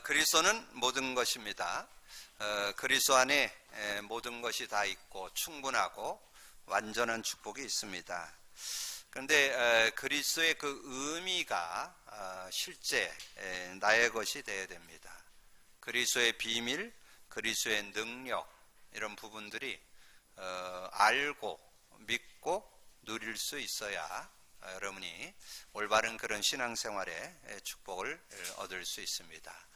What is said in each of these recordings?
그리스도는 모든 것입니다. 그리스도 안에 모든 것이 다 있고 충분하고 완전한 축복이 있습니다. 그런데 그리스도의 그 의미가 실제 나의 것이 되어야 됩니다. 그리스도의 비밀, 그리스도의 능력 이런 부분들이 알고 믿고 누릴 수 있어야 여러분이 올바른 그런 신앙생활의 축복을 얻을 수 있습니다.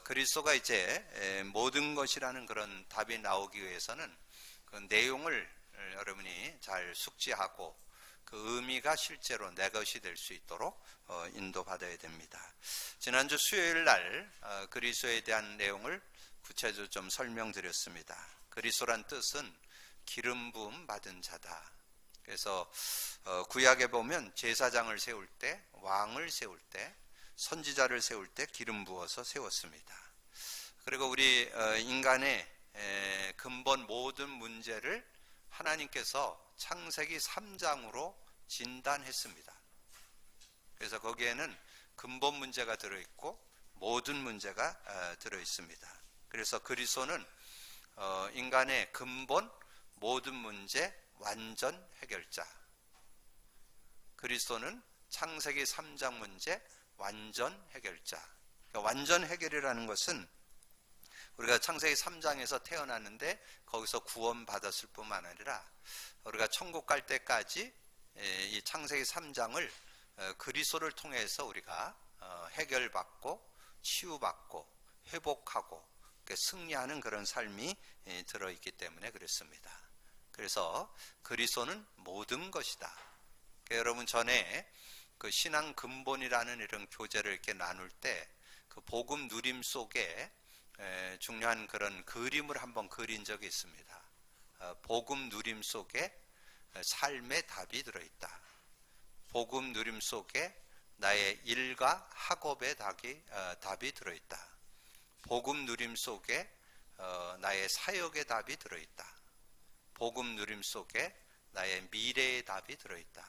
그리스도가 이제 모든 것이라는 그런 답이 나오기 위해서는 그 내용을 여러분이 잘 숙지하고 그 의미가 실제로 내 것이 될 수 있도록 인도받아야 됩니다. 지난주 수요일 날 그리스도에 대한 내용을 구체적으로 좀 설명드렸습니다. 그리스도란 뜻은 기름 부음 받은 자다. 그래서 구약에 보면 제사장을 세울 때, 왕을 세울 때, 선지자를 세울 때 기름 부어서 세웠습니다. 그리고 우리 인간의 근본 모든 문제를 하나님께서 창세기 3장으로 진단했습니다. 그래서 거기에는 근본 문제가 들어있고 모든 문제가 들어있습니다. 그래서 그리스도는 인간의 근본 모든 문제 완전 해결자. 그리스도는 창세기 3장 문제 완전 해결자. 그러니까 완전 해결이라는 것은 우리가 창세기 3장에서 태어났는데 거기서 구원받았을 뿐만 아니라 우리가 천국 갈 때까지 이 창세기 3장을 그리스도를 통해서 우리가 해결받고 치유받고 회복하고 승리하는 그런 삶이 들어있기 때문에 그렇습니다. 그래서 그리스도는 모든 것이다. 그러니까 여러분 전에 그 신앙 근본이라는 이런 교제를 이렇게 나눌 때 그 복음 누림 속에 중요한 그런 그림을 한번 그린 적이 있습니다. 복음 누림 속에 삶의 답이 들어있다. 복음 누림 속에 나의 일과 학업의 답이 들어있다. 복음 누림 속에 나의 사역의 답이 들어있다. 복음 누림 속에 나의 미래의 답이 들어있다.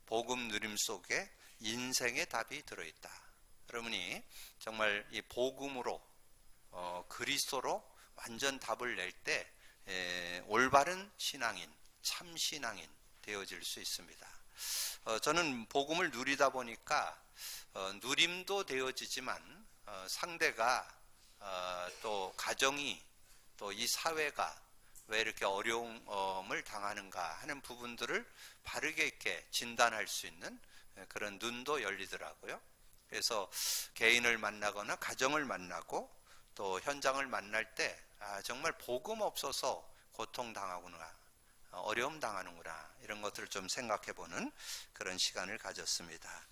복음 누림 속에 인생의 답이 들어있다. 여러분이 정말 이 복음으로 그리스도로 완전 답을 낼 때 올바른 신앙인, 참 신앙인 되어질 수 있습니다. 저는 복음을 누리다 보니까 누림도 되어지지만 상대가 또 가정이 또 이 사회가 왜 이렇게 어려움을 당하는가 하는 부분들을 바르게 있게 진단할 수 있는 그런 눈도 열리더라고요. 그래서 개인을 만나거나 가정을 만나고 또 현장을 만날 때 정말 복음 없어서 고통당하구나, 어려움 당하는구나 이런 것들을 좀 생각해보는 그런 시간을 가졌습니다.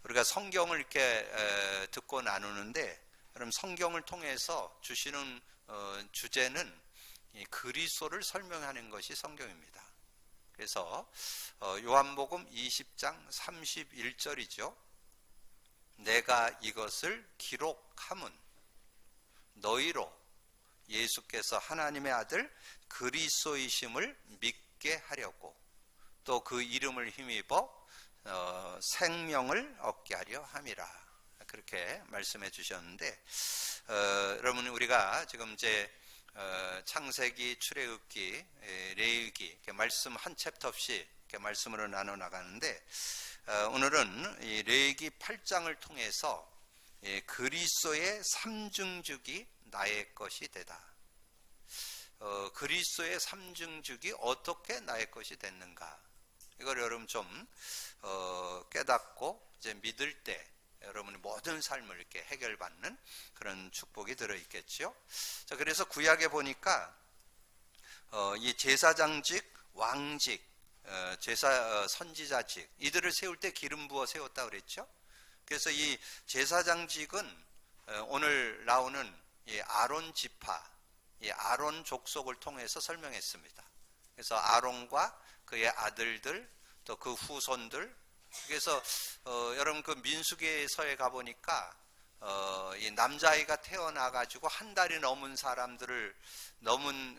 우리가 성경을 이렇게 듣고 나누는데 그럼 성경을 통해서 주시는 주제는 이 그리스도를 설명하는 것이 성경입니다. 그래서 요한복음 20장 31절이죠. 내가 이것을 기록함은 너희로 예수께서 하나님의 아들 그리스도이심을 믿게 하려고 또 그 이름을 힘입어 생명을 얻게 하려 함이라. 그렇게 말씀해 주셨는데 여러분 우리가 지금 이제 창세기, 출애굽기, 레위기 이렇게 말씀 한 챕터 없이 이렇게 말씀으로 나눠 나가는데 오늘은 이 레위기 8장을 통해서 그리스도의 삼중주기 나의 것이 되다. 그리스도의 삼중주기 어떻게 나의 것이 됐는가? 이걸 여러분 좀 깨닫고 이제 믿을 때 여러분의 모든 삶을 이렇게 해결받는 그런 축복이 들어있겠죠. 자, 그래서 구약에 보니까 이 제사장직, 왕직, 선지자직 이들을 세울 때 기름 부어 세웠다 그랬죠. 그래서 이 제사장직은 오늘 나오는 이 아론 지파, 이 아론 족속을 통해서 설명했습니다. 그래서 아론과 그의 아들들 또 그 후손들. 그래서 여러분 그 민수기서에 가보니까 이 남자아이가 태어나가지고 한 달이 넘은 사람들을 넘은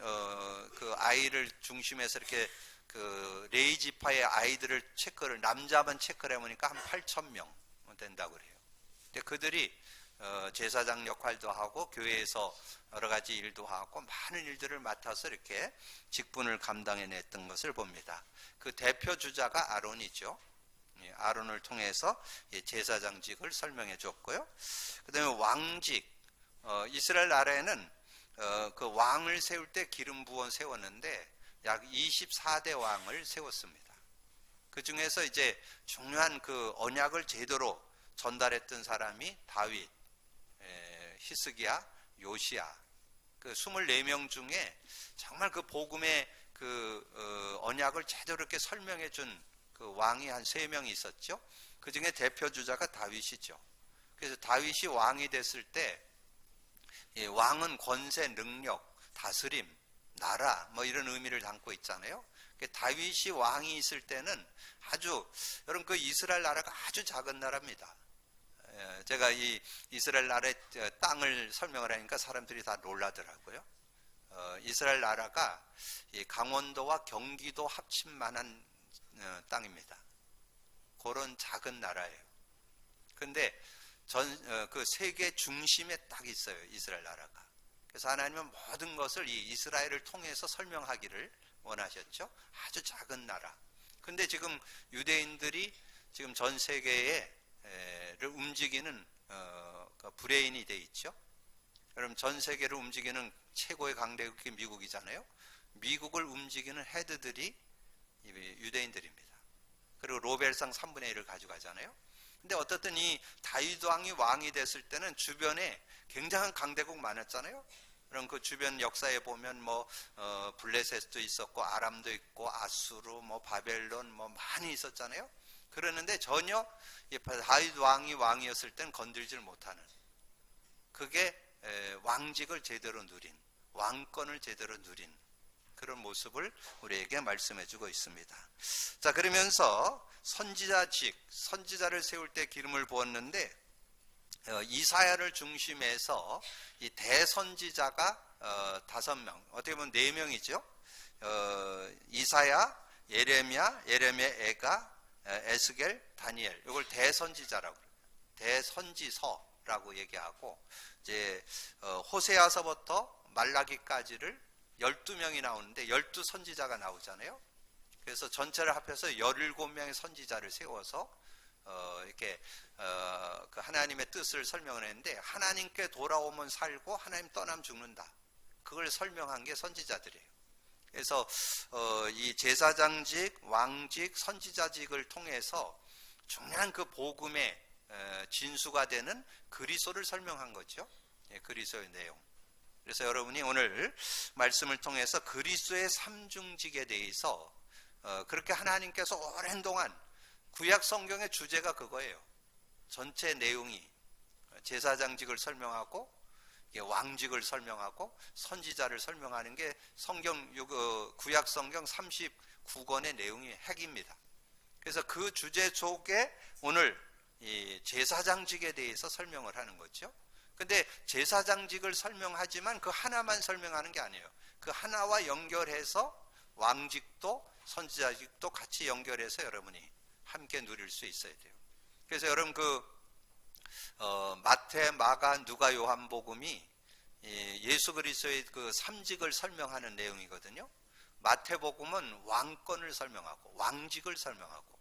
그 아이를 중심해서 이렇게 그 레위 지파의 아이들을 체크를 남자만 체크를 해보니까 한 8,000명 된다고 그래요. 근데 그들이 제사장 역할도 하고 교회에서 여러 가지 일도 하고 많은 일들을 맡아서 이렇게 직분을 감당해냈던 것을 봅니다. 그 대표 주자가 아론이죠. 아론을 통해서 제사장직을 설명해 줬고요. 그 다음에 왕직, 이스라엘 나라에는 그 왕을 세울 때 기름 부어 세웠는데 약 24대 왕을 세웠습니다. 그 중에서 이제 중요한 그 언약을 제대로 전달했던 사람이 다윗, 히스기야, 요시야, 그 24명 중에 정말 그 복음의 그 언약을 제대로 이렇게 설명해 준 그 왕이 한 3명이 있었죠. 그 중에 대표 주자가 다윗이죠. 그래서 다윗이 왕이 됐을 때 왕은 권세, 능력, 다스림, 나라 뭐 이런 의미를 담고 있잖아요. 다윗이 왕이 있을 때는 아주 여러분 그 이스라엘 나라가 아주 작은 나라입니다. 제가 이 이스라엘 나라의 땅을 설명을 하니까 사람들이 다 놀라더라고요. 이스라엘 나라가 강원도와 경기도 합친 만한 땅입니다. 그런 작은 나라예요. 근데 그 세계 중심에 딱 있어요, 이스라엘 나라가. 그래서 하나님은 모든 것을 이 이스라엘을 통해서 설명하기를 원하셨죠. 아주 작은 나라. 근데 지금 유대인들이 지금 전 세계를 움직이는 브레인이 돼 있죠. 여러분 전 세계를 움직이는 최고의 강대국이 미국이잖아요. 미국을 움직이는 헤드들이 유대인들입니다. 그리고 로벨상 3분의 1을 가져가잖아요. 근데 어떻든 이 다윗 왕이 왕이 됐을 때는 주변에 굉장한 강대국 많았잖아요. 그럼 그 주변 역사에 보면 뭐 블레셋도 있었고 아람도 있고 아수르 뭐 바벨론 뭐 많이 있었잖아요. 그러는데 전혀 다윗 왕이 왕이었을 땐 건들질 못하는, 그게 왕직을 제대로 누린, 왕권을 제대로 누린 그런 모습을 우리에게 말씀해 주고 있습니다. 자, 그러면서 선지자직, 선지자를 세울 때 기름을 부었는데 이사야를 중심해서 이 대선지자가 5명, 어떻게 보면 4명이죠. 이사야, 예레미야, 에가, 에스겔, 다니엘, 이걸 대선지자라고 그래요. 대선지서라고 얘기하고, 이제 호세아서부터 말라기까지를 12명이 나오는데 12선지자가 나오잖아요. 그래서 전체를 합해서 17명의 선지자를 세워서 이렇게 그 하나님의 뜻을 설명을 했는데, 하나님께 돌아오면 살고 하나님 떠나면 죽는다, 그걸 설명한 게 선지자들이에요. 그래서 이 제사장직, 왕직, 선지자직을 통해서 중요한 그 복음의 진수가 되는 그리스도를 설명한 거죠. 그리스도의 내용. 그래서 여러분이 오늘 말씀을 통해서 그리스도의 삼중직에 대해서 그렇게 하나님께서 오랜 동안 구약 성경의 주제가 그거예요. 전체 내용이 제사장직을 설명하고 왕직을 설명하고 선지자를 설명하는 게 성경 구약 성경 39권의 내용이 핵입니다. 그래서 그 주제 속에 오늘 이 제사장직에 대해서 설명을 하는 거죠. 근데 제사장직을 설명하지만 그 하나만 설명하는 게 아니에요. 그 하나와 연결해서 왕직도 선지자직도 같이 연결해서 여러분이 함께 누릴 수 있어야 돼요. 그래서 여러분 마태, 마가, 누가, 요한복음이 예수 그리스도의 그 삼직을 설명하는 내용이거든요. 마태복음은 왕권을 설명하고 왕직을 설명하고,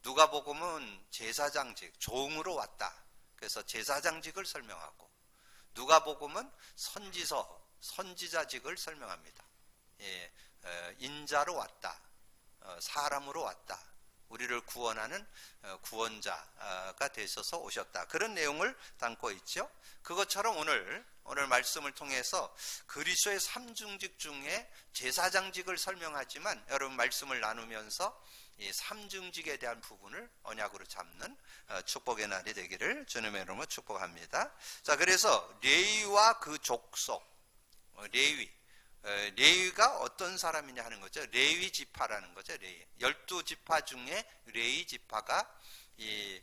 누가복음은 제사장직, 종으로 왔다, 그래서 제사장직을 설명하고, 누가복음은 선지자직을 설명합니다. 인자로 왔다, 사람으로 왔다, 우리를 구원하는 구원자가 되셔서 오셨다, 그런 내용을 담고 있죠. 그것처럼 오늘 말씀을 통해서 그리스도의 삼중직 중에 제사장직을 설명하지만, 여러분 말씀을 나누면서 이 삼중직에 대한 부분을 언약으로 잡는 축복의 날이 되기를 주님의 이름으로 축복합니다. 자, 그래서 레위와 그 족속, 레위가 어떤 사람이냐 하는 거죠. 레위 지파라는 거죠. 12지파 중에 레위 지파가 이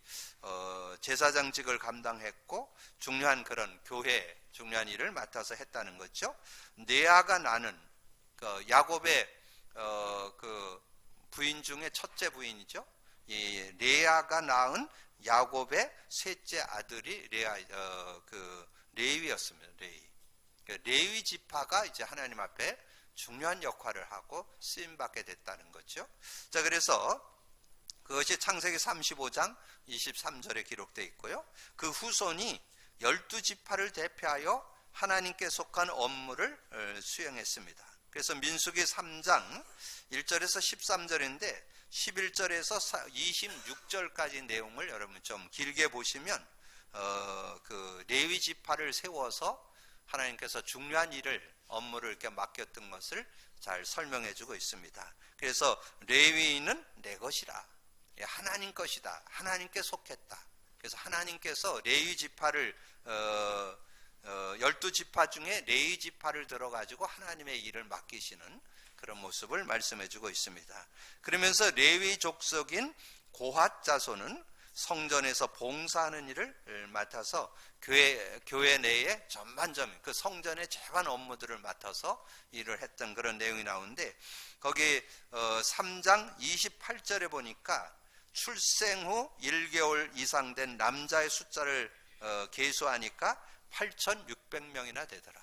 제사장직을 감당했고 중요한 그런 교회 중요한 일을 맡아서 했다는 거죠. 레아가 낳은 야곱의 그 부인 중에 첫째 부인이죠. 이 레아가 낳은 야곱의 셋째 아들이 레위였습니다. 레위 지파가 이제 하나님 앞에 중요한 역할을 하고 쓰임 받게 됐다는 거죠. 자, 그래서 그것이 창세기 35장 23절에 기록되어 있고요. 그 후손이 12지파를 대표하여 하나님께 속한 업무를 수행했습니다. 그래서 민수기 3장 1절에서 13절인데 11절에서 26절까지 내용을 여러분 좀 길게 보시면 그 레위 지파를 세워서 하나님께서 중요한 업무를 이렇게 맡겼던 것을 잘 설명해 주고 있습니다. 그래서 레위인은 내 것이라, 하나님 것이다, 하나님께 속했다. 그래서 하나님께서 레위 지파를 12지파 중에 레위 지파를 들어가지고 하나님의 일을 맡기시는 그런 모습을 말씀해 주고 있습니다. 그러면서 레위 족속인 고핫 자손은 성전에서 봉사하는 일을 맡아서 교회 내에 전반적인 그 성전의 재반 업무들을 맡아서 일을 했던 그런 내용이 나오는데, 거기 3장 28절에 보니까 출생 후 1개월 이상 된 남자의 숫자를 계수하니까 8,600명이나 되더라.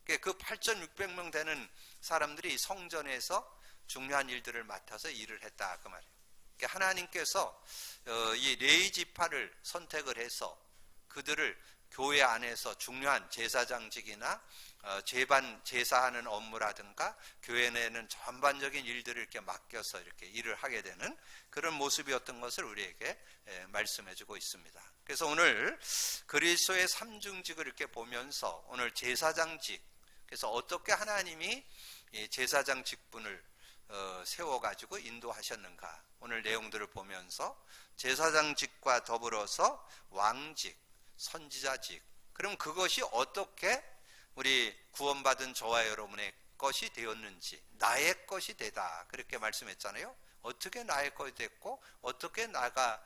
그 8,600명 되는 사람들이 성전에서 중요한 일들을 맡아서 일을 했다, 그 말이에요. 하나님께서 이 레위 지파를 선택을 해서 그들을 교회 안에서 중요한 제사장직이나 제사하는 업무라든가 교회 내에는 전반적인 일들을 이렇게 맡겨서 이렇게 일을 하게 되는 그런 모습이었던 것을 우리에게 말씀해 주고 있습니다. 그래서 오늘 그리스도의 삼중직을 이렇게 보면서 오늘 제사장직, 그래서 어떻게 하나님이 제사장 직분을 세워가지고 인도하셨는가, 오늘 내용들을 보면서 제사장직과 더불어서 왕직, 선지자직, 그럼 그것이 어떻게 우리 구원받은 저와 여러분의 것이 되었는지, 나의 것이 되다, 그렇게 말씀했잖아요. 어떻게 나의 것이 됐고 어떻게 내가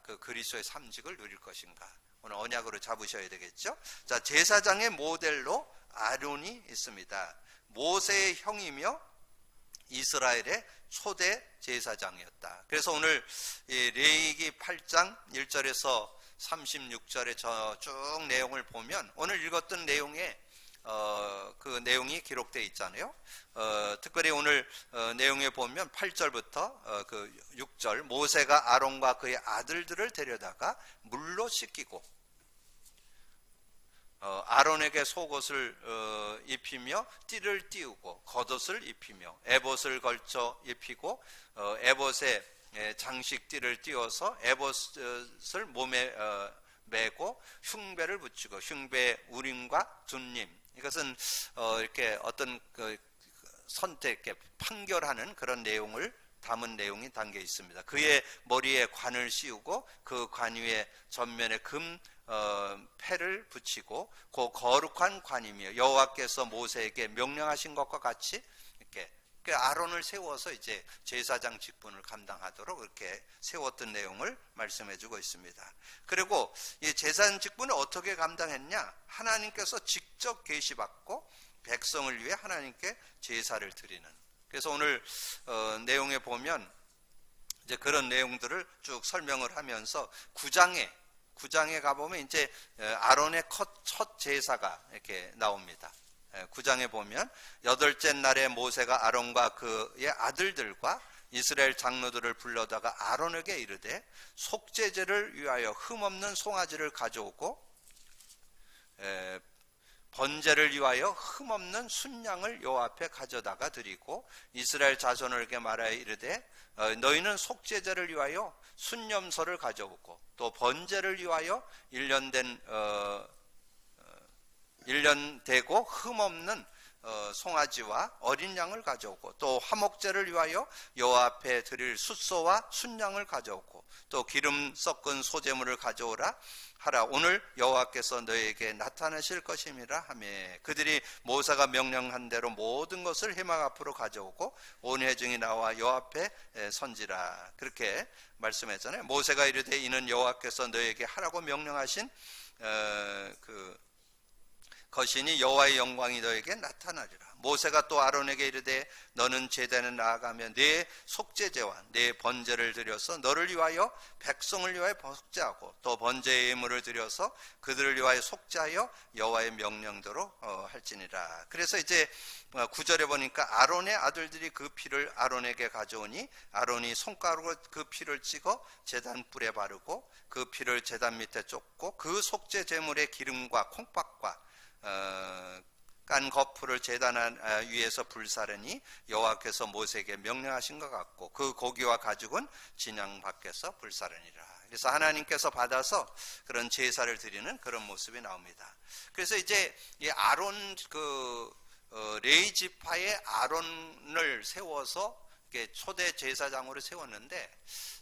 그 그리스도의 삼직을 누릴 것인가, 오늘 언약으로 잡으셔야 되겠죠. 자, 제사장의 모델로 아론이 있습니다. 모세의 형이며 이스라엘의 초대 제사장이었다. 그래서 오늘 레위기 8장 1절에서 36절의 쭉 내용을 보면 오늘 읽었던 내용에 그 내용이 기록되어 있잖아요. 특별히 오늘 내용에 보면 8절부터 그 6절, 모세가 아론과 그의 아들들을 데려다가 물로 씻기고 아론에게 속옷을 입히며 띠를 띄우고 겉옷을 입히며 에봇을 걸쳐 입히고 에봇에 장식띠를 띄워서 에봇을 몸에 메고 흉배를 붙이고 흉배에 우림과 둔림, 이것은 이렇게 어떤 그 선택, 이렇게 판결하는 그런 내용을 담은 내용이 담겨 있습니다. 그의 머리에 관을 씌우고 그 관 위에 전면에 금 패를 붙이고 그 거룩한 관이며 여호와께서 모세에게 명령하신 것과 같이 이렇게 아론을 세워서 이제 제사장 직분을 감당하도록 이렇게 세웠던 내용을 말씀해 주고 있습니다. 그리고 이 제사장 직분을 어떻게 감당했냐? 하나님께서 직접 계시받고 백성을 위해 하나님께 제사를 드리는. 그래서 오늘 내용에 보면 이제 그런 내용들을 쭉 설명을 하면서 9장에 가보면 이제 아론의 첫 제사가 이렇게 나옵니다. 9장에 보면 8째 날에 모세가 아론과 그의 아들들과 이스라엘 장로들을 불러다가 아론에게 이르되 속죄제를 위하여 흠없는 송아지를 가져오고 번제를 위하여 흠없는 순양을 여호와 앞에 가져다가 드리고 이스라엘 자손에게 말하여 이르되 너희는 속죄제를 위하여 순염소를 가져오고 또 번제를 위하여 1년 되고 흠없는 송아지와 어린 양을 가져오고 또 화목제를 위하여 여호와 앞에 드릴 숫소와 순양을 가져오고 또 기름 섞은 소제물을 가져오라 하라. 오늘 여호와께서 너희에게 나타나실 것임이라 하며 그들이 모세가 명령한 대로 모든 것을 회막 앞으로 가져오고 온 회중이 나와 여호와 앞에 선지라. 그렇게 말씀했잖아요. 모세가 이르되 이는 여호와께서 너희에게 하라고 명령하신 그 것이니 여호와의 영광이 너에게 나타나리라. 모세가 또 아론에게 이르되 너는 제단에 나아가며 내 속죄제와 내 번제를 드려서 너를 위하여 백성을 위하여 속죄하고 또 번제의 예물을 드려서 그들을 위하여 속죄하여 여호와의 명령대로 할지니라. 그래서 이제 9절에 보니까 아론의 아들들이 그 피를 아론에게 가져오니 아론이 손가락으로 그 피를 찍어 제단 뿔에 바르고 그 피를 제단 밑에 쫓고 그 속죄 제물의 기름과 콩팥과 깐 거풀을 제단 위에서 불사르니 여호와께서 모세에게 명령하신 것 같고 그 고기와 가죽은 진영 밖에서 불사르니라. 그래서 하나님께서 받아서 그런 제사를 드리는 그런 모습이 나옵니다. 그래서 이제 이 아론 레위 지파의 아론을 세워서 초대 제사장으로 세웠는데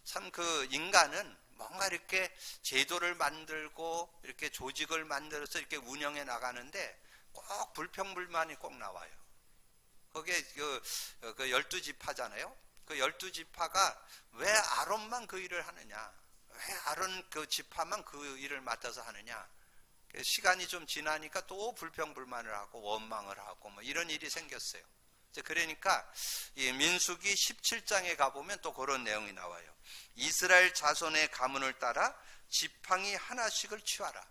참 그 인간은 뭔가 이렇게 제도를 만들고 이렇게 조직을 만들어서 이렇게 운영해 나가는데 꼭 불평불만이 꼭 나와요. 거기에 그 12지파잖아요. 그 12지파가 왜 아론만 그 일을 하느냐? 왜 아론 그 지파만 그 일을 맡아서 하느냐? 시간이 좀 지나니까 또 불평불만을 하고 원망을 하고 뭐 이런 일이 생겼어요. 그러니까 이 민수기 17장에 가보면 또 그런 내용이 나와요. 이스라엘 자손의 가문을 따라 지팡이 하나씩을 취하라.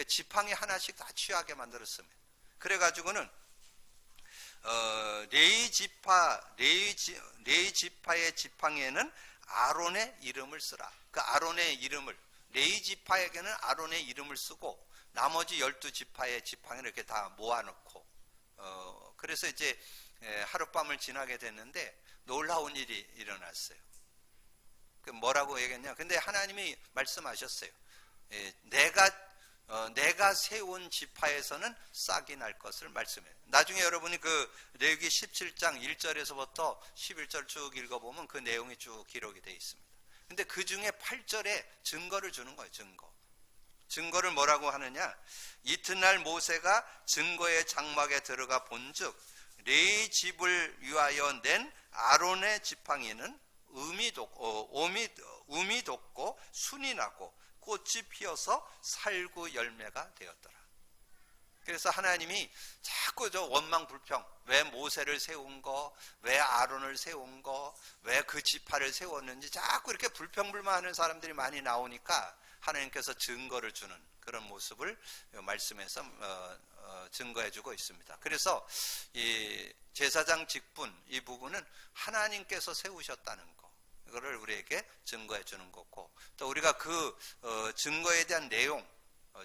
지팡이 하나씩 다 취하게 만들었습니다. 그래가지고는 레위 지파의 지팡이에는 아론의 이름을 쓰라. 그 아론의 이름을 레위 지파에게는 아론의 이름을 쓰고 나머지 12지파의 지팡이를 이렇게 다 모아놓고 그래서 이제 하룻밤을 지나게 됐는데 놀라운 일이 일어났어요. 그 뭐라고 얘기했냐? 근데 하나님이 말씀하셨어요. 내가 세운 지파에서는 싹이 날 것을 말씀해요. 나중에 여러분이 그 레위기 17장 1절에서부터 11절 쭉 읽어보면 그 내용이 쭉 기록이 되어 있습니다. 근데 그 중에 8절에 증거를 주는 거예요. 증거를 뭐라고 하느냐? 이튿날 모세가 증거의 장막에 들어가 본즉 레위 집을 위하여 낸 아론의 지팡이는 음이 돋고 순이 나고 꽃이 피어서 살구 열매가 되었더라. 그래서 하나님이 자꾸 저 원망 불평, 왜 모세를 세운 거, 왜 아론을 세운 거, 왜 그 지파를 세웠는지 자꾸 이렇게 불평불만하는 사람들이 많이 나오니까 하나님께서 증거를 주는 그런 모습을 말씀에서 증거해주고 있습니다. 그래서 이 제사장 직분 이 부분은 하나님께서 세우셨다는 거, 이거를 우리에게 증거해 주는 거고, 또 우리가 그 증거에 대한 내용,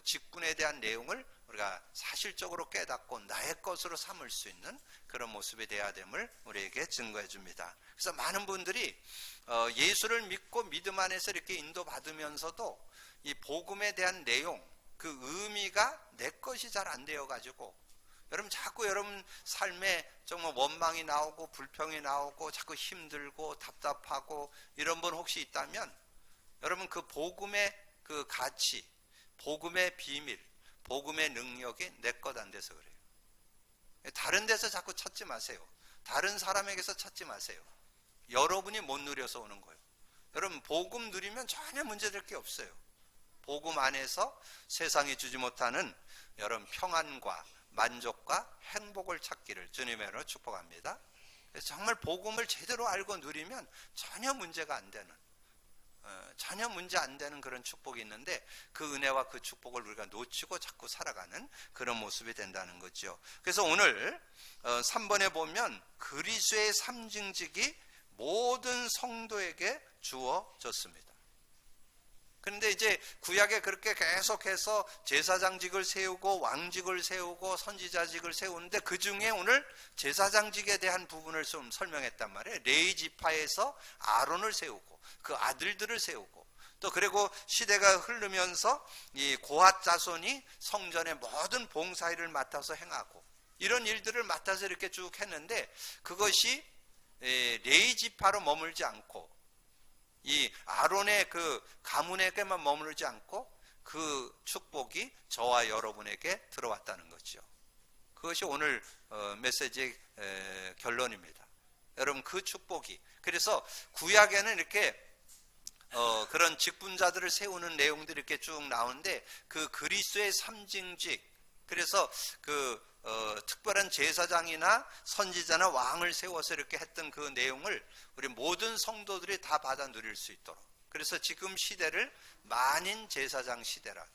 직분에 대한 내용을 우리가 사실적으로 깨닫고 나의 것으로 삼을 수 있는 그런 모습이 되어야 됨을 우리에게 증거해 줍니다. 그래서 많은 분들이 예수를 믿고 믿음 안에서 이렇게 인도받으면서도 이 복음에 대한 내용, 그 의미가 내 것이 잘 안 되어 가지고 여러분 자꾸 여러분 삶에 정말 원망이 나오고 불평이 나오고 자꾸 힘들고 답답하고 이런 분 혹시 있다면 여러분 그 복음의 그 가치, 복음의 비밀, 복음의 능력이 내 것 안 돼서 그래요. 다른 데서 자꾸 찾지 마세요. 다른 사람에게서 찾지 마세요. 여러분이 못 누려서 오는 거예요. 여러분 복음 누리면 전혀 문제될 게 없어요. 복음 안에서 세상이 주지 못하는 여러분 평안과 만족과 행복을 찾기를 주님의 이름으로 축복합니다. 정말 복음을 제대로 알고 누리면 전혀 문제가 안 되는, 전혀 문제 안 되는 그런 축복이 있는데 그 은혜와 그 축복을 우리가 놓치고 자꾸 살아가는 그런 모습이 된다는 거죠. 그래서 오늘 3번에 보면 그리스도의 삼징직이 모든 성도에게 주어졌습니다. 그런데 이제 구약에 그렇게 계속해서 제사장직을 세우고 왕직을 세우고 선지자직을 세우는데 그 중에 오늘 제사장직에 대한 부분을 좀 설명했단 말이에요. 레위 지파에서 아론을 세우고 그 아들들을 세우고 또 그리고 시대가 흐르면서 이 고핫 자손이 성전의 모든 봉사일을 맡아서 행하고 이런 일들을 맡아서 이렇게 쭉 했는데 그것이 레위 지파로 머물지 않고 이 아론의 그 가문에게만 머무르지 않고 그 축복이 저와 여러분에게 들어왔다는 거죠. 그것이 오늘 메시지의 결론입니다. 여러분 그 축복이, 그래서 구약에는 이렇게 그런 직분자들을 세우는 내용들이 이렇게 쭉 나오는데 그 그리스도의 삼징직, 그래서 그 특별한 제사장이나 선지자나 왕을 세워서 이렇게 했던 그 내용을 우리 모든 성도들이 다 받아 누릴 수 있도록. 그래서 지금 시대를 만인 제사장 시대라.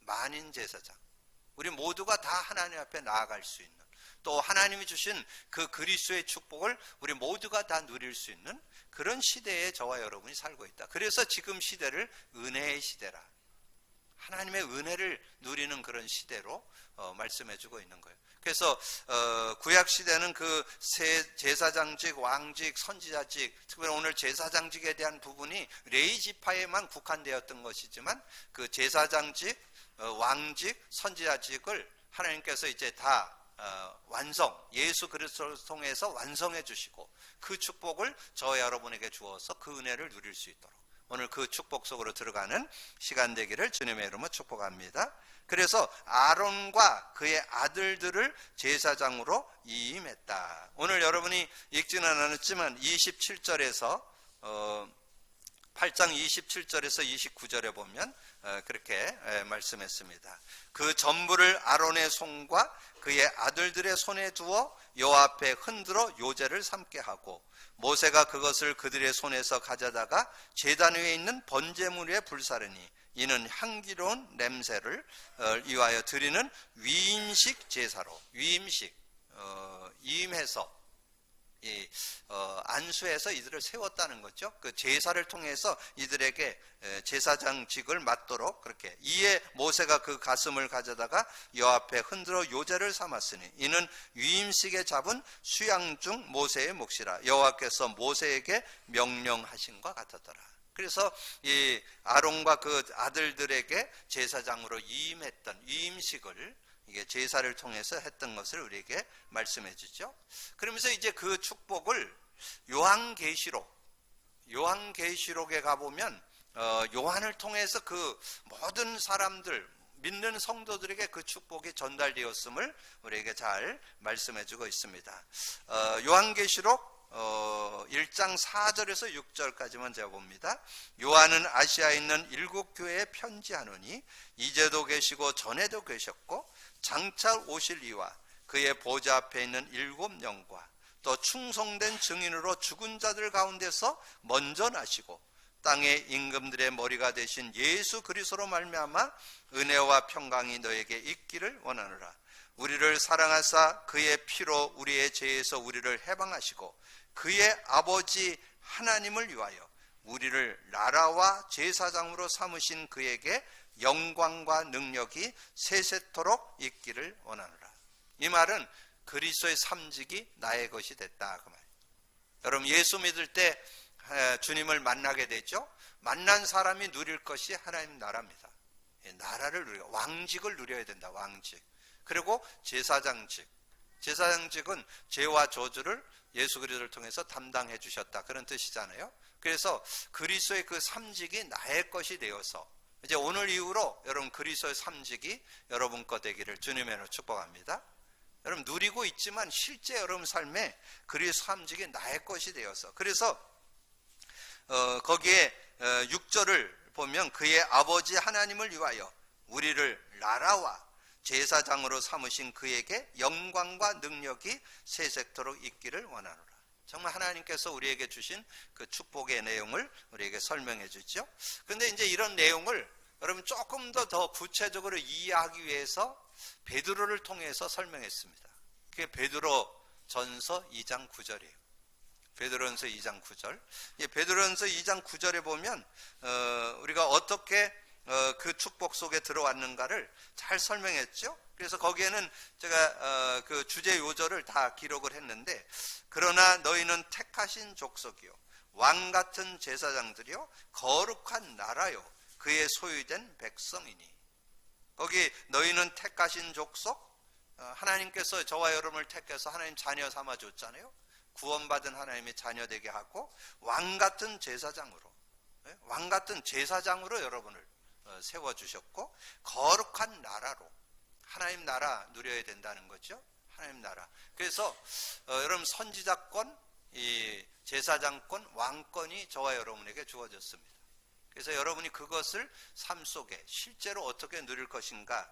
만인 제사장. 우리 모두가 다 하나님 앞에 나아갈 수 있는, 또 하나님이 주신 그 그리스도의 축복을 우리 모두가 다 누릴 수 있는 그런 시대에 저와 여러분이 살고 있다. 그래서 지금 시대를 은혜의 시대라. 하나님의 은혜를 누리는 그런 시대로 말씀해주고 있는 거예요. 그래서 구약 시대는 그 제사장직, 왕직, 선지자직, 특별히 오늘 제사장직에 대한 부분이 레위 지파에만 국한되었던 것이지만 그 제사장직, 왕직, 선지자직을 하나님께서 이제 다 완성, 예수 그리스도를 통해서 완성해 주시고 그 축복을 저와 여러분에게 주어서 그 은혜를 누릴 수 있도록 오늘 그 축복 속으로 들어가는 시간 되기를 주님의 이름으로 축복합니다. 그래서 아론과 그의 아들들을 제사장으로 이임했다. 오늘 여러분이 읽지는 않았지만 27절에서 8장 27절에서 29절에 보면 그렇게 말씀했습니다. 그 전부를 아론의 손과 그의 아들들의 손에 두어 여호와 앞에 흔들어 요제를 삼게 하고 모세가 그것을 그들의 손에서 가져다가 제단 위에 있는 번제물 위에 불사르니 이는 향기로운 냄새를 위하여 드리는 위임식 제사로, 위임식, 이임해서 안수해서 이들을 세웠다는 거죠. 그 제사를 통해서 이들에게 제사장직을 맡도록 그렇게. 이에 모세가 그 가슴을 가져다가 여호와 앞에 흔들어 요제를 삼았으니 이는 위임식에 잡은 수양 중 모세의 몫이라 여호와께서 모세에게 명령하신 것 같았더라. 그래서 이 아론과 그 아들들에게 제사장으로 이임했던 위임식을 이게 제사를 통해서 했던 것을 우리에게 말씀해 주죠. 그러면서 이제 그 축복을 요한계시록에 가보면 요한을 통해서 그 모든 사람들, 믿는 성도들에게 그 축복이 전달되었음을 우리에게 잘 말씀해 주고 있습니다. 요한계시록 1장 4절에서 6절까지만 제가 봅니다. 요한은 아시아에 있는 7교회에 편지하노니 이제도 계시고 전에도 계셨고 장차 오실 이와 그의 보좌 앞에 있는 7영과 또 충성된 증인으로 죽은 자들 가운데서 먼저 나시고 땅의 임금들의 머리가 되신 예수 그리스도로 말미암아 은혜와 평강이 너에게 있기를 원하노라. 우리를 사랑하사 그의 피로 우리의 죄에서 우리를 해방하시고 그의 아버지 하나님을 위하여 우리를 나라와 제사장으로 삼으신 그에게 영광과 능력이 세세토록 있기를 원하노라. 이 말은 그리스도의 삼직이 나의 것이 됐다 그 말. 여러분 예수 믿을 때 주님을 만나게 되죠. 만난 사람이 누릴 것이 하나님 나라입니다. 나라를 누려, 왕직을 누려야 된다. 왕직. 그리고 제사장직. 제사장직은 죄와 저주를 예수 그리스도를 통해서 담당해 주셨다 그런 뜻이잖아요. 그래서 그리스도의 그 삼직이 나의 것이 되어서 이제 오늘 이후로 여러분 그리스도의 삼직이 여러분 것 되기를 주님의 이름으로 축복합니다. 여러분 누리고 있지만 실제 여러분 삶에 그리스도 삼직이 나의 것이 되어서 그래서 거기에 6절을 보면 그의 아버지 하나님을 위하여 우리를 나라와 제사장으로 삼으신 그에게 영광과 능력이 세세토록 있기를 원하노라. 정말 하나님께서 우리에게 주신 그 축복의 내용을 우리에게 설명해 주죠. 그런데 이제 이런 내용을 여러분 조금 더 구체적으로 이해하기 위해서 베드로를 통해서 설명했습니다. 그게 베드로 전서 2장 9절이에요. 베드로전서 2장 9절. 베드로전서 2장 9절에 보면 우리가 어떻게 그 축복 속에 들어왔는가를 잘 설명했죠. 그래서 거기에는 제가 그 주제 요절을 다 기록을 했는데 그러나 너희는 택하신 족속이요 왕 같은 제사장들이요 거룩한 나라요 그의 소유된 백성이니. 거기 너희는 택하신 족속, 하나님께서 저와 여러분을 택해서 하나님 자녀 삼아 줬잖아요. 구원받은 하나님의 자녀 되게 하고 왕 같은 제사장으로, 왕 같은 제사장으로 여러분을 세워주셨고 거룩한 나라로 하나님 나라 누려야 된다는 거죠. 하나님 나라. 그래서 여러분 선지자권, 이 제사장권, 왕권이 저와 여러분에게 주어졌습니다. 그래서 여러분이 그것을 삶 속에 실제로 어떻게 누릴 것인가.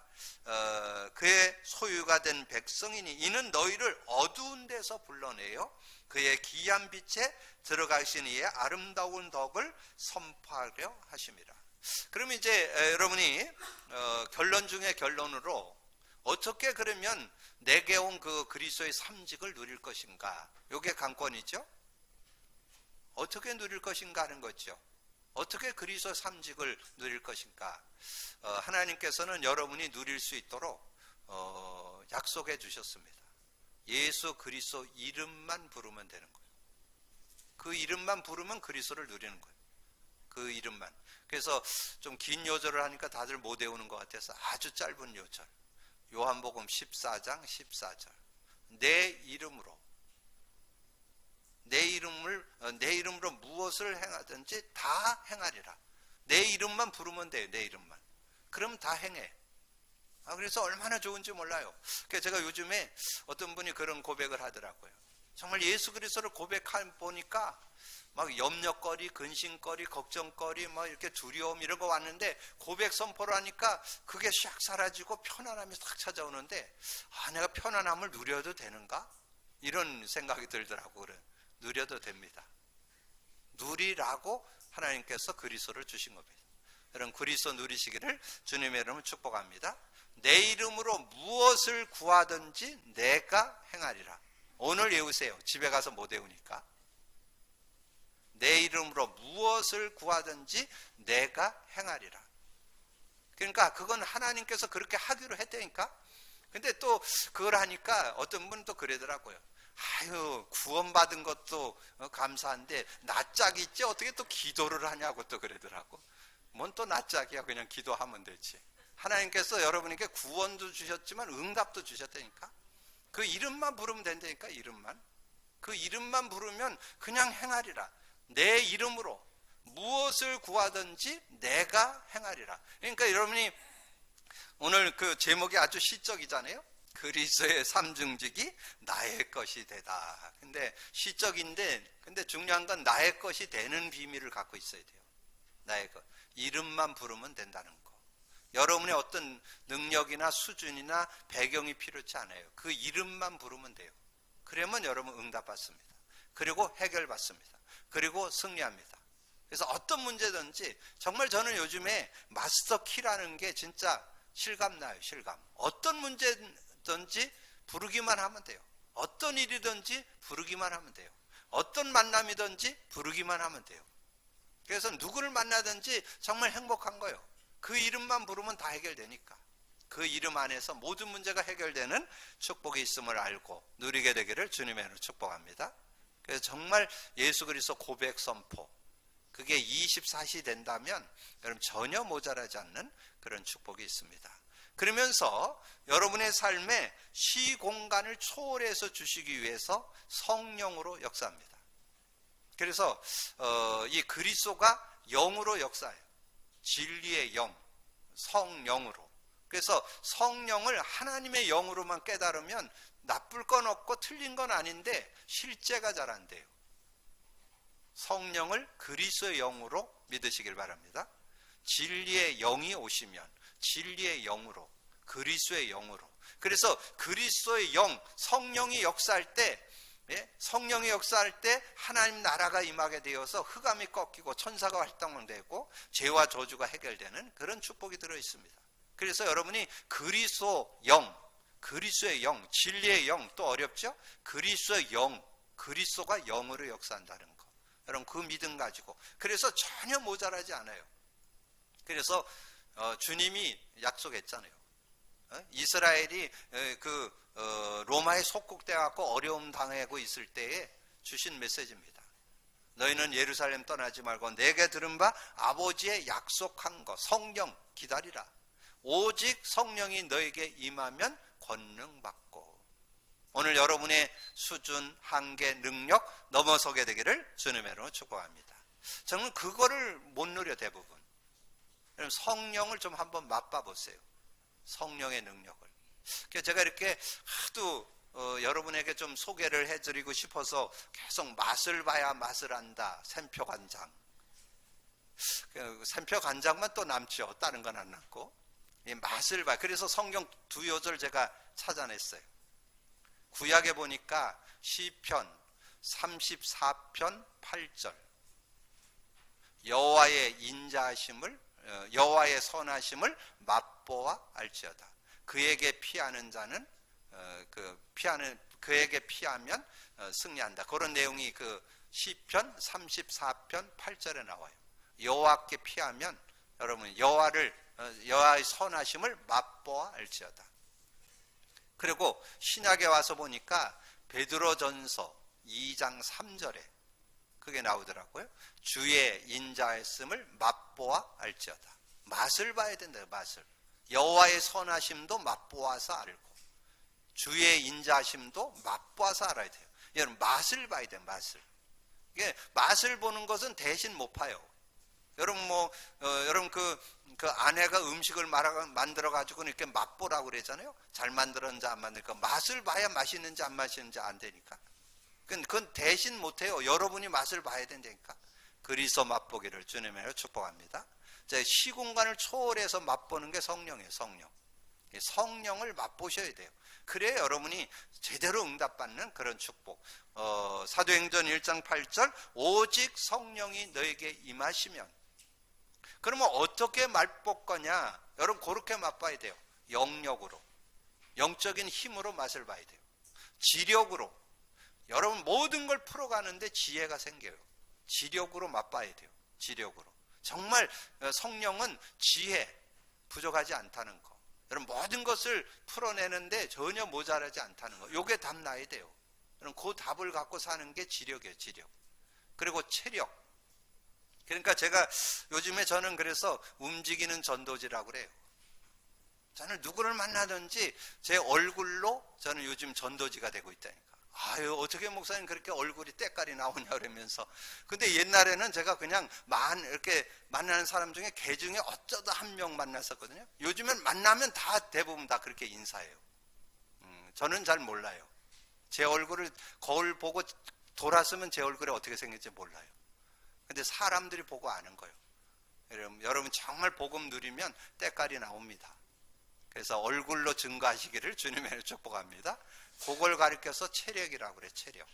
그의 소유가 된 백성이니 이는 너희를 어두운 데서 불러내요 그의 기이한 빛에 들어가신 이의 아름다운 덕을 선포하려 하심이라. 그럼 이제 여러분이 결론 중에 결론으로 어떻게 그러면 내게 온 그 그리스도의 삼직을 누릴 것인가. 이게 관건이죠. 어떻게 누릴 것인가 하는 거죠. 어떻게 그리스도 삼직을 누릴 것인가. 하나님께서는 여러분이 누릴 수 있도록 약속해 주셨습니다. 예수 그리스도 이름만 부르면 되는 거예요. 그 이름만 부르면 그리스도를 누리는 거예요. 그 이름만. 그래서 좀 긴 요절을 하니까 다들 못 외우는 것 같아서 아주 짧은 요절. 요한복음 14장 14절. 내 이름으로 내 이름으로 무엇을 행하든지 다 행하리라. 내 이름만 부르면 돼요. 내 이름만. 그럼 다 행해. 그래서 얼마나 좋은지 몰라요. 그래서 제가 요즘에 어떤 분이 그런 고백을 하더라고요. 정말 예수 그리스도를 고백해 보니까 막 염려거리, 근심거리, 걱정거리, 막 이렇게 두려움 이런 거 왔는데 고백 선포를 하니까 그게 샥 사라지고 편안함이 딱 찾아오는데 내가 편안함을 누려도 되는가? 이런 생각이 들더라고. 그래. 누려도 됩니다. 누리라고 하나님께서 그리스도를 주신 겁니다. 여러분 그리스도 누리시기를 주님의 이름으로 축복합니다. 내 이름으로 무엇을 구하든지 내가 행하리라. 오늘 외우세요. 집에 가서 못 외우니까. 내 이름으로 무엇을 구하든지 내가 행하리라. 그러니까 그건 하나님께서 그렇게 하기로 했다니까. 근데 또 그걸 하니까 어떤 분은 또 그러더라고요. 구원받은 것도 감사한데 낯짝이 있지 어떻게 또 기도를 하냐고 또 그러더라고. 뭔 또 낯짝이야. 그냥 기도하면 되지. 하나님께서 여러분에게 구원도 주셨지만 응답도 주셨다니까. 그 이름만 부르면 된다니까. 이름만. 그 이름만 부르면 그냥 행하리라. 내 이름으로 무엇을 구하든지 내가 행하리라. 그러니까 여러분이 오늘 그 제목이 아주 시적이잖아요. 그리스도의 삼중직이 나의 것이 되다. 근데 시적인데 근데 중요한 건 나의 것이 되는 비밀을 갖고 있어야 돼요. 나의 것. 이름만 부르면 된다는 거. 여러분의 어떤 능력이나 수준이나 배경이 필요치 않아요. 그 이름만 부르면 돼요. 그러면 여러분 응답받습니다. 그리고 해결받습니다. 그리고 승리합니다. 그래서 어떤 문제든지 정말 저는 요즘에 마스터 키라는 게 진짜 실감나요. 실감. 어떤 문제든지 부르기만 하면 돼요. 어떤 일이든지 부르기만 하면 돼요. 어떤 만남이든지 부르기만 하면 돼요. 그래서 누구를 만나든지 정말 행복한 거예요. 그 이름만 부르면 다 해결되니까. 그 이름 안에서 모든 문제가 해결되는 축복이 있음을 알고 누리게 되기를 주님의 이름으로 축복합니다. 그래서 정말 예수 그리스도 고백 선포, 그게 24시 된다면 여러분 전혀 모자라지 않는 그런 축복이 있습니다. 그러면서 여러분의 삶에 시공간을 초월해서 주시기 위해서 성령으로 역사합니다. 그래서 이 그리스도가 영으로 역사해요. 진리의 영, 성령으로. 그래서 성령을 하나님의 영으로만 깨달으면 나쁠 건 없고 틀린 건 아닌데 실제가 잘 안 돼요. 성령을 그리스도의 영으로 믿으시길 바랍니다. 진리의 영이 오시면 진리의 영으로, 그리스도의 영으로. 그래서 그리스도의 영, 성령이 역사할 때, 성령이 역사할 때 하나님 나라가 임하게 되어서 흑암이 꺾이고 천사가 활동되고 죄와 저주가 해결되는 그런 축복이 들어 있습니다. 그래서 여러분이 그리스도 영, 그리스도의 영, 진리의 영, 또 어렵죠? 그리스도의 영, 그리스도가 영으로 역사한다는 거. 여러분 그 믿음 가지고. 그래서 전혀 모자라지 않아요. 그래서 주님이 약속했잖아요. 이스라엘이 로마에 속국돼 갖고 어려움 당하고 있을 때에 주신 메시지입니다. 너희는 예루살렘 떠나지 말고 내게 들은 바 아버지의 약속한 것 성령 기다리라. 오직 성령이 너에게 임하면 권능 받고. 오늘 여러분의 수준, 한계, 능력 넘어서게 되기를 주님의 이름으로 축복합니다. 저는 그거를 못 누려 대부분. 성령을 좀 한번 맛봐 보세요. 성령의 능력을. 제가 이렇게 하도 여러분에게 좀 소개를 해드리고 싶어서 계속 맛을 봐야 맛을 안다. 샘표간장. 샘표 간장만 또 남죠. 다른 건 안 남고. 이 맛을 봐. 그래서 성경 두 요절 제가 찾아냈어요. 구약에 보니까 시편 34편 8절 여호와의 인자하심을 여호와의 선하심을 맛보아 알지어다. 그에게 피하는 자는 그에게 피하면 승리한다. 그런 내용이 그 시편 34편 8절에 나와요. 여호와께 피하면 여러분 여호와의 선하심을 맛보아 알지어다. 그리고 신약에 와서 보니까 베드로전서 2장 3절에 그게 나오더라고요. 주의 인자했음을 맛보아 알지어다. 맛을 봐야 된다. 맛을. 여호와의 선하심도 맛보아서 알고 주의 인자하심도 맛보아서 알아야 돼요. 여러분 맛을 봐야 돼요. 맛을. 이게 맛을 보는 것은 대신 못 봐요. 여러분 여러분 그 아내가 음식을 만들어 가지고 이렇게 맛보라고 그러잖아요. 잘 만들었는지 안 만들까. 맛을 봐야 맛있는지 안 맛있는지 안 되니까. 그건 대신 못 해요. 여러분이 맛을 봐야 된다니까. 그리스도 맛보기를 주님으로 축복합니다. 시공간을 초월해서 맛보는 게 성령이에요. 성령. 성령을 맛보셔야 돼요. 그래야 여러분이 제대로 응답받는 그런 축복. 사도행전 1장 8절 오직 성령이 너에게 임하시면. 그러면 어떻게 맛볼 거냐? 여러분 그렇게 맛봐야 돼요. 영력으로. 영적인 힘으로 맛을 봐야 돼요. 지력으로. 여러분 모든 걸 풀어가는데 지혜가 생겨요. 지력으로 맛봐야 돼요. 지력으로. 정말 성령은 지혜 부족하지 않다는 거. 여러분 모든 것을 풀어내는데 전혀 모자라지 않다는 거. 요게 답 나야 돼요. 여러분 그 답을 갖고 사는 게 지력이에요. 지력. 그리고 체력. 그러니까 제가 요즘에 저는 그래서 움직이는 전도지라고 그래요. 저는 누구를 만나든지 제 얼굴로 저는 요즘 전도지가 되고 있다니까. 아유 어떻게 목사님 그렇게 얼굴이 때깔이 나오냐 그러면서. 근데 옛날에는 제가 그냥 이렇게 만나는 사람 중에 개 중에 어쩌다 한 명 만났었거든요. 요즘엔 만나면 대부분 다 그렇게 인사해요. 저는 잘 몰라요. 제 얼굴을 거울 보고 돌았으면 제 얼굴이 어떻게 생길지 몰라요. 근데 사람들이 보고 아는 거예요. 여러분 정말 복음 누리면 때깔이 나옵니다. 그래서 얼굴로 증거하시기를 주님의 축복합니다. 그걸 가리켜서 체력이라고 그래요. 체력.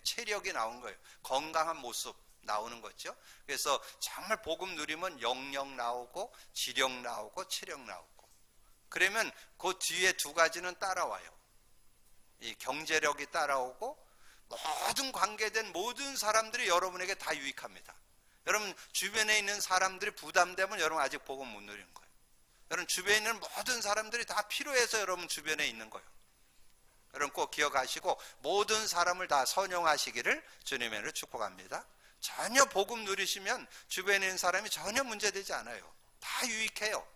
체력이 나온 거예요. 건강한 모습 나오는 거죠. 그래서 정말 복음 누리면 영력 나오고 지력 나오고 체력 나오고. 그러면 그 뒤에 두 가지는 따라와요. 이 경제력이 따라오고 모든 관계된 모든 사람들이 여러분에게 다 유익합니다. 여러분 주변에 있는 사람들이 부담되면 여러분 아직 복음 못 누리는 거예요. 여러분 주변에 있는 모든 사람들이 다 필요해서 여러분 주변에 있는 거예요. 여러분 꼭 기억하시고 모든 사람을 다 선용하시기를 주님으로 축복합니다. 전혀 복음 누리시면 주변에 있는 사람이 전혀 문제되지 않아요. 다 유익해요.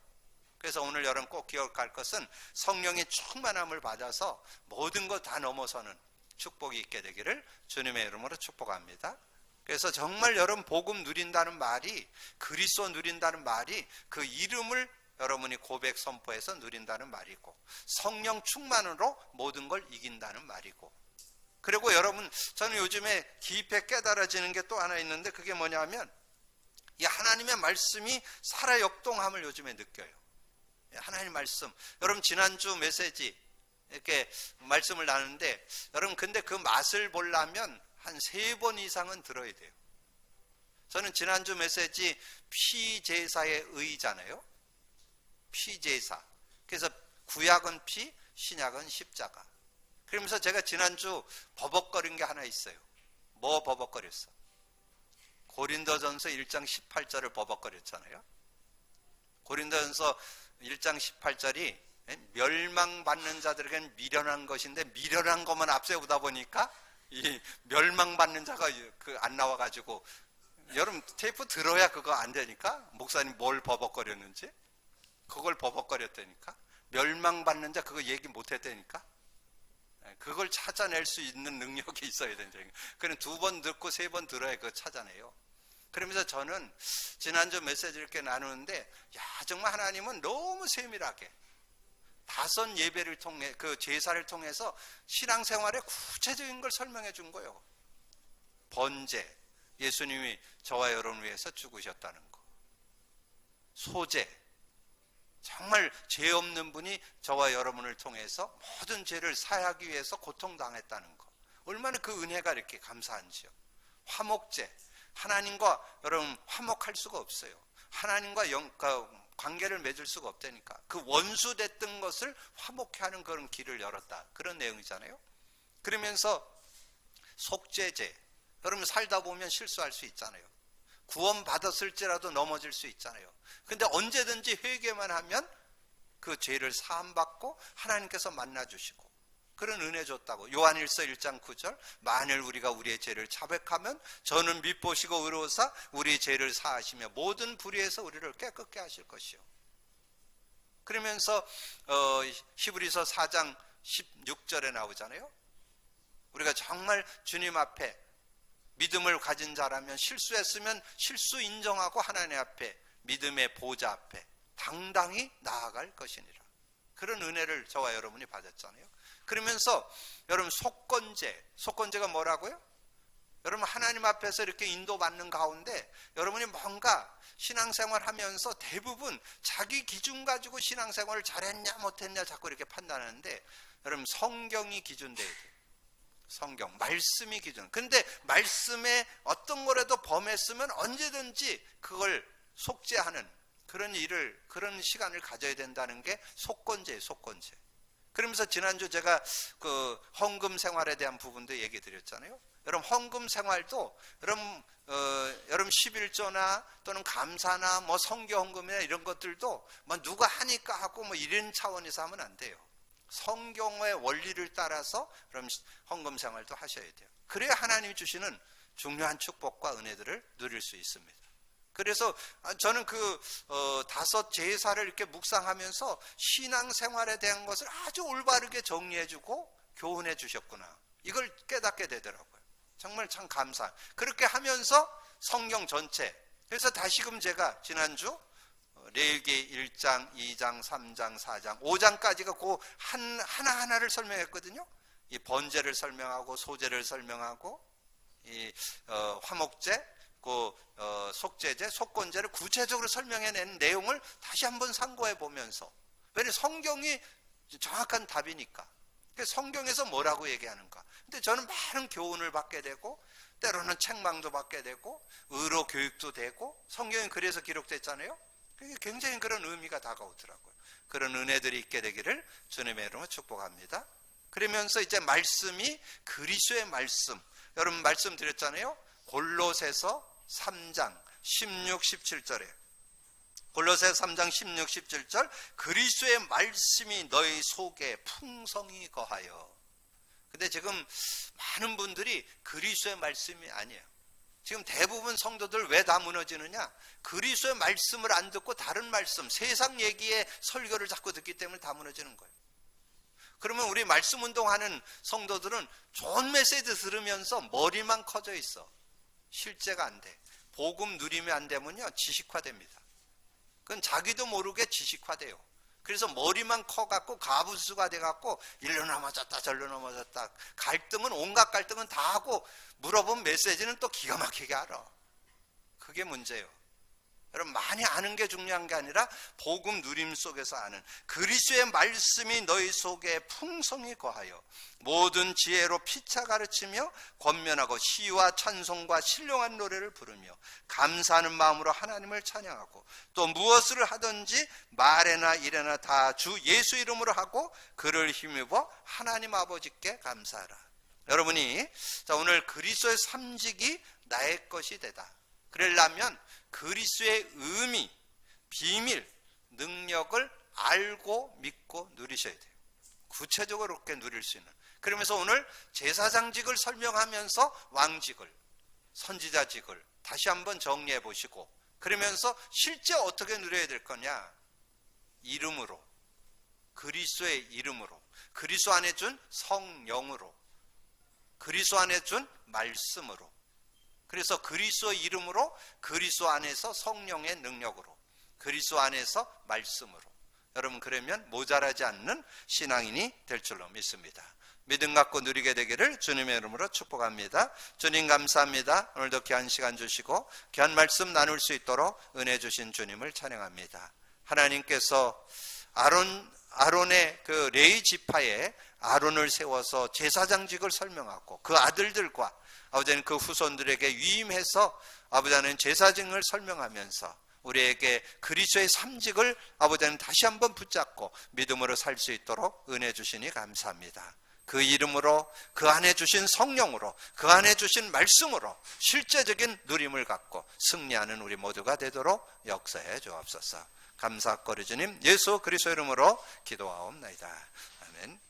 그래서 오늘 여러분 꼭 기억할 것은 성령의 충만함을 받아서 모든 것 다 넘어서는 축복이 있게 되기를 주님의 이름으로 축복합니다. 그래서 정말 여러분 복음 누린다는 말이 그리스도 누린다는 말이 그 이름을 여러분이 고백 선포해서 누린다는 말이고 성령 충만으로 모든 걸 이긴다는 말이고 그리고 여러분 저는 요즘에 깊이 깨달아지는 게 또 하나 있는데 그게 뭐냐면 이 하나님의 말씀이 살아 역동함을 요즘에 느껴요. 하나님 말씀 여러분 지난주 메시지 이렇게 말씀을 나누는데 여러분 근데 그 맛을 보려면 한 3번 이상은 들어야 돼요. 저는 지난주 메시지 피제사의 의잖아요. 피제사. 그래서 구약은 피, 신약은 십자가. 그러면서 제가 지난주 버벅거린 게 하나 있어요. 뭐 버벅거렸어? 고린도전서 1장 18절을 버벅거렸잖아요. 고린도전서 1장 18절이 멸망받는 자들에게는 미련한 것인데 미련한 것만 앞세우다 보니까 이 멸망받는 자가 안 나와가지고 여러분 테이프 들어야 그거 안 되니까 목사님 뭘 버벅거렸는지 그걸 버벅거렸다니까 멸망받는 자 그거 얘기 못했다니까 그걸 찾아낼 수 있는 능력이 있어야 된다니까. 그럼 2번 듣고 3번 들어야 그거 찾아내요. 그러면서 저는 지난주 메시지를 이렇게 나누는데 야 정말 하나님은 너무 세밀하게 5 예배를 통해 그 제사를 통해서 신앙생활의 구체적인 걸 설명해 준 거예요. 번제 예수님이 저와 여러분을 위해서 죽으셨다는 거. 소재, 정말 죄 없는 분이 저와 여러분을 통해서 모든 죄를 사하기 위해서 고통당했다는 것, 얼마나 그 은혜가 이렇게 감사한지요. 화목제, 하나님과 여러분 화목할 수가 없어요. 하나님과 관계를 맺을 수가 없다니까. 그 원수됐던 것을 화목케 하는 그런 길을 열었다, 그런 내용이잖아요. 그러면서 속죄제, 여러분 살다 보면 실수할 수 있잖아요. 구원 받았을지라도 넘어질 수 있잖아요. 근데 언제든지 회개만 하면 그 죄를 사함받고 하나님께서 만나주시고 그런 은혜 줬다고. 요한일서 1장 9절, 만일 우리가 우리의 죄를 자백하면 저는 밉보시고 의로우사 우리 죄를 사하시며 모든 불의에서 우리를 깨끗게 하실 것이요. 그러면서 히브리서 4장 16절에 나오잖아요. 우리가 정말 주님 앞에 믿음을 가진 자라면 실수했으면 실수 인정하고 하나님 앞에 믿음의 보좌 앞에 당당히 나아갈 것이니라. 그런 은혜를 저와 여러분이 받았잖아요. 그러면서 여러분 속건제가 뭐라고요? 여러분 하나님 앞에서 이렇게 인도받는 가운데 여러분이 뭔가 신앙생활 하면서 대부분 자기 기준 가지고 신앙생활을 잘했냐 못했냐 자꾸 이렇게 판단하는데, 여러분 성경이 기준 돼야 돼요. 성경, 말씀이 기준. 근데 말씀에 어떤 거라도 범했으면 언제든지 그걸 속죄하는 그런 시간을 가져야 된다는 게 속건제예요, 속건제. 그러면서 지난주 제가 그 헌금 생활에 대한 부분도 얘기 드렸잖아요. 여러분 헌금 생활도 여러분 11조나 또는 감사나 뭐 성교 헌금이나 이런 것들도 뭐 누가 하니까 하고 뭐 이런 차원에서 하면 안 돼요. 성경의 원리를 따라서 그럼 헌금 생활도 하셔야 돼요. 그래야 하나님이 주시는 중요한 축복과 은혜들을 누릴 수 있습니다. 그래서 저는 다섯 제사를 이렇게 묵상하면서 신앙생활에 대한 것을 아주 올바르게 정리해주고 교훈해 주셨구나, 이걸 깨닫게 되더라고요. 정말 참 감사. 그렇게 하면서 성경 전체, 그래서 다시금 제가 지난주 레위기 1장, 2장, 3장, 4장, 5장까지가 그 하나하나를 설명했거든요. 이 번제를 설명하고 소제를 설명하고 이 화목제, 속죄제, 속건제를 구체적으로 설명해낸 내용을 다시 한번 상고해 보면서, 왜냐하면 성경이 정확한 답이니까. 성경에서 뭐라고 얘기하는가. 근데 저는 많은 교훈을 받게 되고 때로는 책망도 받게 되고 의로 교육도 되고, 성경이 그래서 기록됐잖아요. 굉장히 그런 의미가 다가오더라고요. 그런 은혜들이 있게 되기를 주님의 이름으로 축복합니다. 그러면서 이제 말씀이 그리스도의 말씀, 여러분 말씀드렸잖아요. 골로새서 3장 16, 17절에 골로새서 3장 16, 17절, 그리스도의 말씀이 너희 속에 풍성히 거하여. 근데 지금 많은 분들이 그리스도의 말씀이 아니에요. 지금 대부분 성도들 왜 다 무너지느냐? 그리스도의 말씀을 안 듣고 다른 말씀, 세상 얘기의 설교를 자꾸 듣기 때문에 다 무너지는 거예요. 그러면 우리 말씀 운동하는 성도들은 좋은 메시지 들으면서 머리만 커져 있어. 실제가 안 돼. 복음 누리면 안 되면요, 지식화됩니다. 그건 자기도 모르게 지식화돼요. 그래서 머리만 커갖고 가부수가 돼갖고 일로 넘어졌다 절로 넘어졌다, 갈등은 온갖 갈등은 다 하고 물어본 메시지는 또 기가 막히게 알아. 그게 문제예요. 여러분 많이 아는 게 중요한 게 아니라 복음 누림 속에서 아는 그리스도의 말씀이 너희 속에 풍성히 거하여 모든 지혜로 피차 가르치며 권면하고 시와 찬송과 신령한 노래를 부르며 감사하는 마음으로 하나님을 찬양하고 또 무엇을 하든지 말에나 일에나 다 주 예수 이름으로 하고 그를 힘입어 하나님 아버지께 감사하라. 여러분이 오늘 그리스도의 삼직이 나의 것이 되다, 그러려면 그리스도의 의미, 비밀, 능력을 알고 믿고 누리셔야 돼요. 구체적으로 그렇게 누릴 수 있는. 그러면서 오늘 제사장직을 설명하면서 왕직을, 선지자직을 다시 한번 정리해 보시고, 그러면서 실제 어떻게 누려야 될 거냐? 이름으로, 그리스도의 이름으로, 그리스도 안에 준 성령으로, 그리스도 안에 준 말씀으로. 그래서 그리스도의 이름으로, 그리스도 안에서 성령의 능력으로, 그리스도 안에서 말씀으로. 여러분 그러면 모자라지 않는 신앙인이 될 줄로 믿습니다. 믿음 갖고 누리게 되기를 주님의 이름으로 축복합니다. 주님 감사합니다. 오늘도 귀한 시간 주시고 귀한 말씀 나눌 수 있도록 은혜 주신 주님을 찬양합니다. 하나님께서 아론의 그 레위 지파에 아론을 세워서 제사장직을 설명하고 그 아들들과 아버지는 그 후손들에게 위임해서 아버지는 제사직을 설명하면서 우리에게 그리스도의 삼직을 아버지는 다시 한번 붙잡고 믿음으로 살 수 있도록 은혜 주시니 감사합니다. 그 이름으로, 그 안에 주신 성령으로, 그 안에 주신 말씀으로 실제적인 누림을 갖고 승리하는 우리 모두가 되도록 역사해 주옵소서. 감사거리 주님 예수 그리스도 이름으로 기도하옵나이다. 아멘.